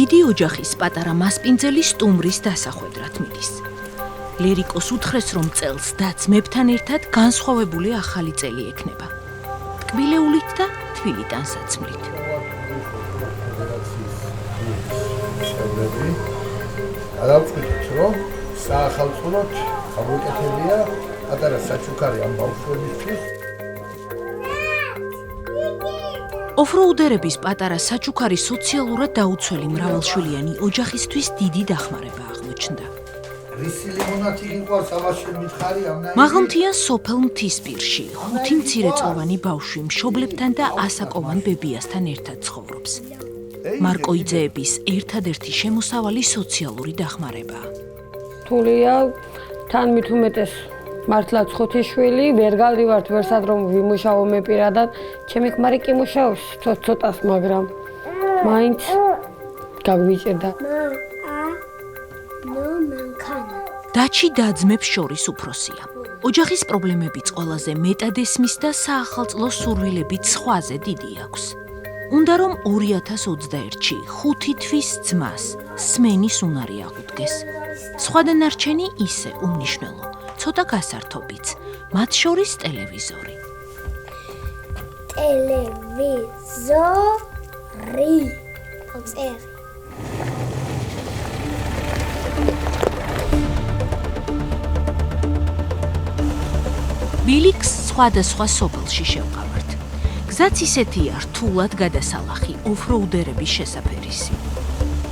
დიდი ოჯახის პატარა მასპინძელი სტუმრის დასახვედრად მიდის. ლერიკოს უთხრეს, რომ წელს დაც მებთან ერთად განსხვავებული ახალი წელი ექნება. ტკბილეულით და თბილი ტანსაცმლით. გადავწყვიტეთ, რომ საახალწლოდ გამოკეთებია პატარა საჩუქარი ამ ბავშვებისთვის. ოფროუდერების პატარა საჩუქარი სოციალურად დაუცველი მრავალშვილიანი ოჯახისთვის დიდი დახმარება აღმოჩნდა. რისი ლიმონათი გიყვარს, ამაში მითხარი ამნაირი? მაღალმთიან სოფელ მთისპირში 5 მცირეწლოვანი ბავშვი მშობლებთან და ასაკოვან ბებიასთან ერთად ცხოვრობს. მარკოიძეების ერთადერთი შემოსავალი სოციალური დახმარებაა. თულია თან მით უმეტეს მართლაც ხუთიშვილი, ვერ გავდივართ ვერსად რომ ვიმუშაო მე პირადად, ჩემი ქმარი კი მუშაობს ცოტას, მაგრამ მაინც გაგვიჭირდა. დაჩი და-ძმებს შორის უფროსია. ოჯახის პრობლემებიც ყველაზე მეტად ესმის და საახალწლო სურვილებით სხვაზე დიდი აქვს. უნდა რომ 2021-ში 5 თვის ძმას სმენის უნარი აღუდგეს. სხვა დანარჩენი ისე უმნიშვნელო, ცოტა გასართობიც, მათ შორის ტელევიზორი. ტელევიზორი. ოცერი. ბილიქს სხვადასხვა სოფელში შევყავართ. გზაც ისეთია რთულად გადასალახი ოფროუდერების შესაფერისი.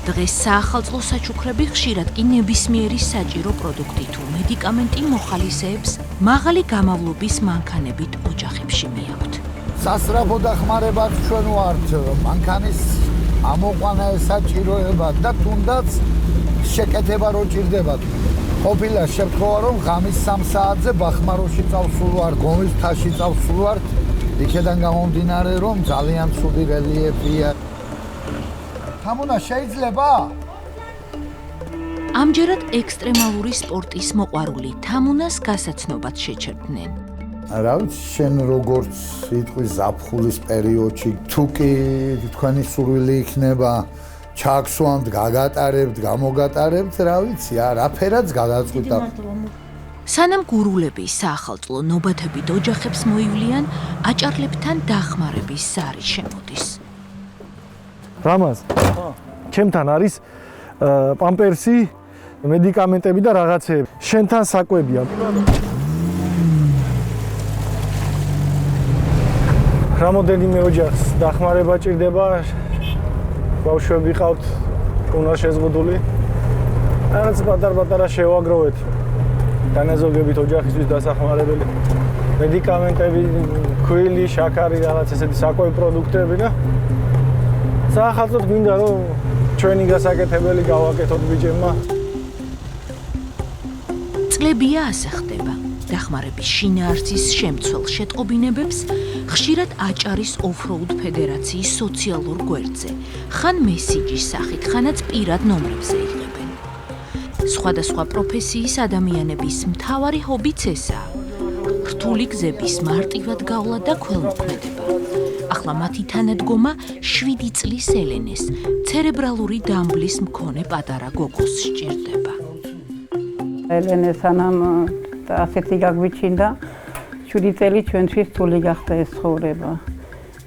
დღეს საახალწლო საჩუქრები ხშირად კი ნებისმიერი საჭირო პროდუქტი თუ მედიკამენტი მოხალისეებს მაღალი გამავლობის მანქანებით ოჯახებში მიაქვთ. სასწრაფო დახმარება ჩვენ ვართ მანქანის ამოყვანა საჭიროება და თუნდაც შეკეთება რო ჭირდებათ. ყოფილა შემთხვევა რომ ღამის 3 საათზე ბახმაროში წავსულ ვარ, გომის მთაში წავსულ ვარ, იქედან გამომდინარე რომ ძალიან ცუდი რელიეფია. თამუნა შეიძლება? ამჯერად ექსტრემალური სპორტის მოყვარული თამუნას გასაცნობად შეჩერდნენ. რა ვიცი, შენ როგორც სიტყვის ზაფხულის პერიოდში თუ კი თქვენი სურვილი იქნება ჩააქსვამთ, გაგატარებთ, გამოგატარებთ, რა ვიცი, არაფერაც გადაწყვიტა. სანამ გურულები საახალწლო ნობათებით ოჯახებს მოივლიან, აჭარლებთან დახმარების ზარი შემოდის. რამაზ, ჩემთან არის პამპერსი, მედიკამენტები და რაღაცეები. შენთან საკვებია. რამოდენიმე ოჯახს დახმარება ჭირდება. ბავშვები ყავთ, უნდა შეზღუდული. რაღაც პატარ-პატარა შევაგროვეთ. განაზოგებით ოჯახისთვის დასახმარებელი მედიკამენტები, ქვილი, შაქარი, რაღაც ესეთი საკვები პროდუქტები და საახალწლოდ გვინდა რომ ჩვენი გასაკეთებელი გავაკეთოთ ბიჭებმა. წლებია ასე ხდება. დახმარების შინაარსის შემცველ შეტყობინებებს ხშირად აჭარის ოფროუდ ფედერაციის სოციალურ გვერდზე, ხან მესიჯის სახით, ხანაც პირად ნომრებზე იღებენ. სხვადასხვა პროფესიის ადამიანების მთავარი ჰობიც ესაა. რთული გზების მარტივად გავლა და ქველმოქმედება. ახლა მათი თანადგომა 7 წლის ელენეს, ცერებრალური დამბლის მქონე პატარა გოგოს სჭირდება. ელენე სანამ ასეთი გაგვიჩინდა, 7 წელი ჩვენთვის რთული გახდა ეს ცხოვრება.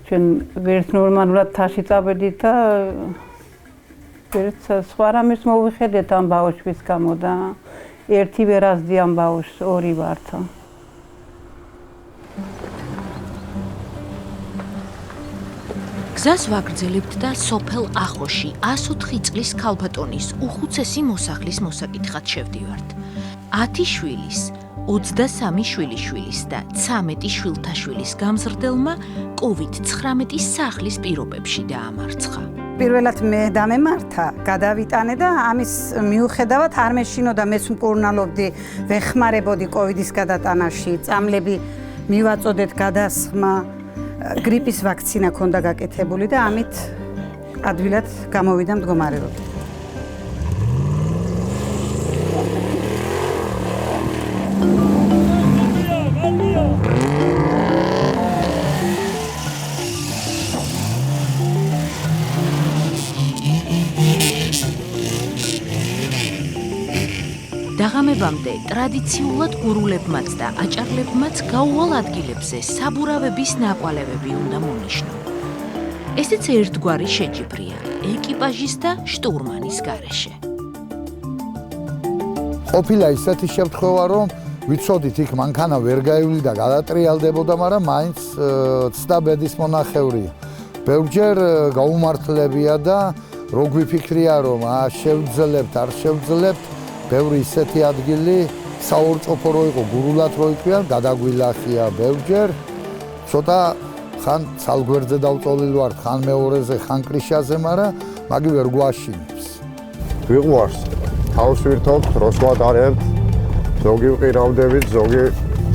ჩვენ ვერც ნორმალურად თაში წავედით და ვერც სხვა რამეს მოვიხედეთ ამ ბავშვის გამო და ერთი ვერ ასდი ამ ბავშვს, 2 ვართ. გზას ვაგრძელებთ და სოფელ ახოში 104 წლის ქალბატონის უხუცესი მოსახლის მოსაკითხად შევდივართ. 10 შვილის, 23 შვილიშვილის და 13 შვილთაშვილის გამზრდელმა COVID-19 სახლის პირობებში დაამარცხა. პირველად მე დამემართა, გადავიტანე და ამის მიუხედავად არ მეშინოდა, მეც მკურნალობდი, ვეხმარებოდი COVID-ის გადატანაში, წამლები მივაწოდეთ გადასხმა, გრიპის ვაქცინა ქონდა გაკეთებული და ამით ადვილად გამოვიდა მდგომარეობა. დაღამებამდე ტრადიციულად გურულებმაც და აჭარლებმაც გაუვალ ადგილებზე საბურავების ნაკვალევები უნდა მონიშნონ. ესეც ერთგვარი შეჯიბრია ეკიპაჟის და შტურმანის გარეშე. ყოფილა ისეთი შემთხვევა, რომ ვიცოდით იქ მანქანა ვერ გაივლი და გადატრიალდებოდა, მაგრამ მაინც ცდა ბედის მონახევრია. ბევრჯერ გაუმართლებია და რო გვიფიქრია, რომ შევძლებთ, არ შევძლებთ, ბევრი ისეთი ადგილი საორჭოფო რო იყო, გურულად რო იყვიან, გადაგვილახია ბევრჯერ. ცოტა ხან ცალგვერდზე დავწოლილ ვარ, ხან მეორეზე, ხან კრიშაზე, მაგრამ მაგი ვერ გვაშინებს. ვიყვარს, თავს ვირთობთ, დროს ვატარებთ, ზოგი ვყირავდებით, ზოგი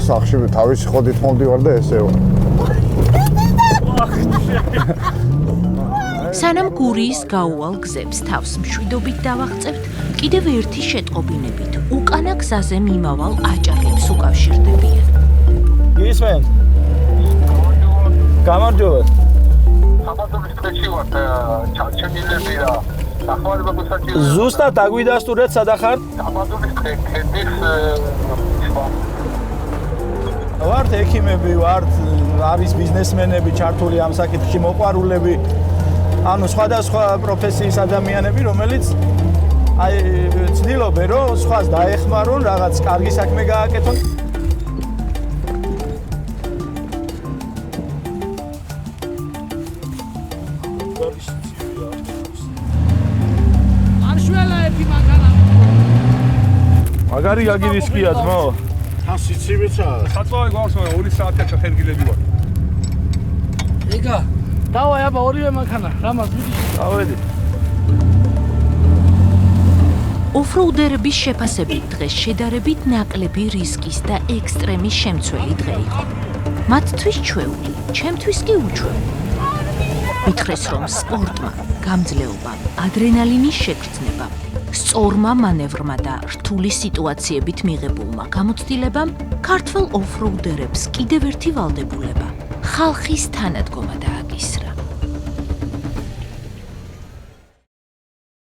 სახში თავისი ხოდით მომდივარ და ესეო. სანამ გურიის გაუვალ გზებს თავს მშვიდობით დავაღწევთ, კიდევ ერთი შეტყობინებით უკანა გზაზე მიმავალ აჭარებს უკავშირდებიან. გისმენთ? გამარჯობათ. საბადოების თვეში ვართ, ჩარჩენილებია. დახმარება გუსაჭიროა. ზუსტად აგვიდასტურეთ სადახარ? საბადოების ქედის ვართ ექიმები, ვართ არის ბიზნესმენები, ჩართული ამ საკითხში მოყვარულები. ანუ სხვადასხვა პროფესიის ადამიანები, რომელიც აი ცდილობენ, რომ სხვას დაეხმარონ, რაღაც კარგი საქმე გააკეთონ. მაგარი აგირისკია ძმო. თან სიცივეცა. საწვავი გვაქვს, მაგრამ 2 საათია ხერგილები ვარ. ეგა. დავა აბა ორივე მანქანა, რამაც მიდი. დავედი. ოფროუდერების შეფასებით დღეს შედარებით ნაკლები რისკის და ექსტრემის შემცველი დღე იყო. მათთვის ჩვეული, ჩემთვის კი უჩვეული. მითხრეს, რომ სპორტმა, გამძლეობამ, ადრენალინის შეგრძნებამ, სწორმა მანევრმა და რთული სიტუაციებით მიღებულმა გამოცდილებამ ქართველ ოფროუდერებს კიდევ ერთი ვალდებულება, ხალხის თანადგომა დააკისრა.